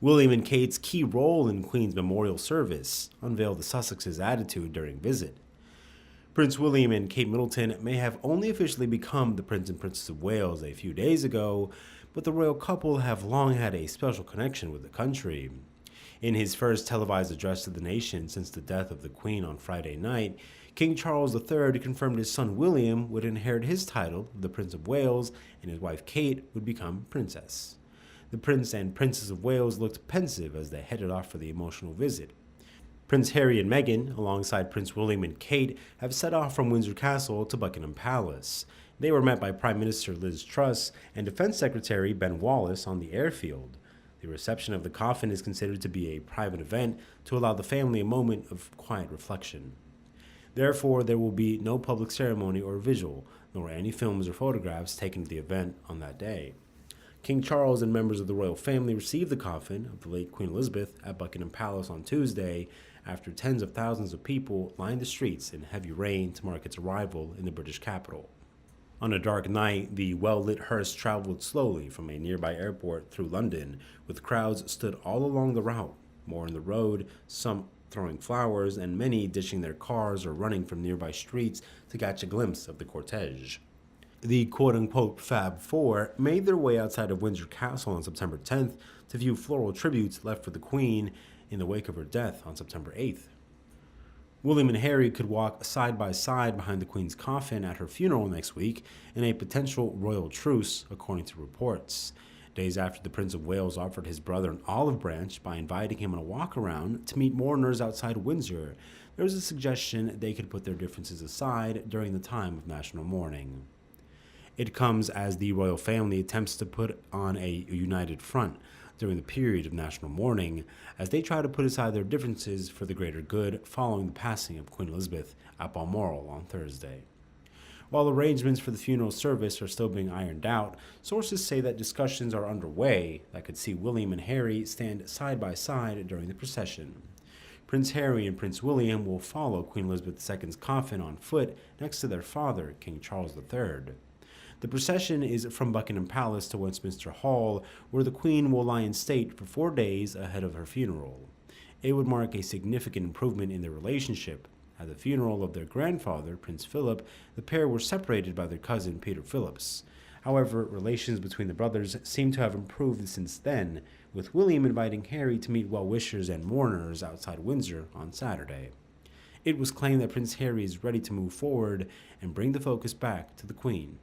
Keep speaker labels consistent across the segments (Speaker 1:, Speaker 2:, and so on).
Speaker 1: William and Kate's key role in Queen's memorial service unveiled the Sussex's attitude during visit. Prince William and Kate Middleton may have only officially become the Prince and Princess of Wales a few days ago, but the royal couple have long had a special connection with the country. In his first televised address to the nation since the death of the Queen on Friday night, King Charles III confirmed his son William would inherit his title, the Prince of Wales, and his wife Kate would become Princess. The Prince and Princess of Wales looked pensive as they headed off for the emotional visit. Prince Harry and Meghan, alongside Prince William and Kate, have set off from Windsor Castle to Buckingham Palace. They were met by Prime Minister Liz Truss and Defense Secretary Ben Wallace on the airfield. The reception of the coffin is considered to be a private event to allow the family a moment of quiet reflection. Therefore, there will be no public ceremony or visual, nor any films or photographs taken at the event on that day. King Charles and members of the royal family received the coffin of the late Queen Elizabeth at Buckingham Palace on Tuesday after tens of thousands of people lined the streets in heavy rain to mark its arrival in the British capital. On a dark night, the well-lit hearse traveled slowly from a nearby airport through London, with crowds stood all along the route, more on the road, some throwing flowers, and many ditching their cars or running from nearby streets to catch a glimpse of the cortege. The quote-unquote Fab Four made their way outside of Windsor Castle on September 10th to view floral tributes left for the Queen in the wake of her death on September 8th. William and Harry could walk side by side behind the Queen's coffin at her funeral next week in a potential royal truce, according to reports. Days after the Prince of Wales offered his brother an olive branch by inviting him on a walk-around to meet mourners outside Windsor, there was a suggestion they could put their differences aside during the time of national mourning. It comes as the royal family attempts to put on a united front during the period of national mourning, as they try to put aside their differences for the greater good following the passing of Queen Elizabeth at Balmoral on Thursday. While arrangements for the funeral service are still being ironed out, sources say that discussions are underway that could see William and Harry stand side by side during the procession. Prince Harry and Prince William will follow Queen Elizabeth II's coffin on foot next to their father, King Charles III. The procession is from Buckingham Palace to Westminster Hall, where the Queen will lie in state for 4 days ahead of her funeral. It would mark a significant improvement in their relationship. At the funeral of their grandfather, Prince Philip, the pair were separated by their cousin, Peter Phillips. However, relations between the brothers seem to have improved since then, with William inviting Harry to meet well-wishers and mourners outside Windsor on Saturday. It was claimed that Prince Harry is ready to move forward and bring the focus back to the Queen.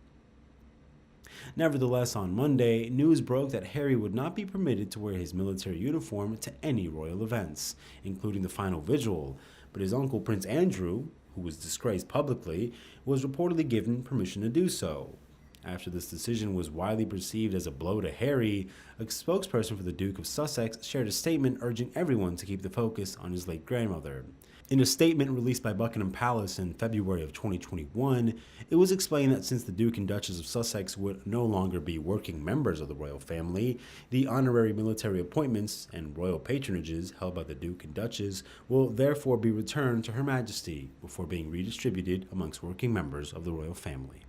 Speaker 1: Nevertheless, on Monday, news broke that Harry would not be permitted to wear his military uniform to any royal events, including the final vigil, but his uncle Prince Andrew, who was disgraced publicly, was reportedly given permission to do so. After this decision was widely perceived as a blow to Harry, a spokesperson for the Duke of Sussex shared a statement urging everyone to keep the focus on his late grandmother. In a statement released by Buckingham Palace in February of 2021, it was explained that since the Duke and Duchess of Sussex would no longer be working members of the royal family, the honorary military appointments and royal patronages held by the Duke and Duchess will therefore be returned to Her Majesty before being redistributed amongst working members of the royal family.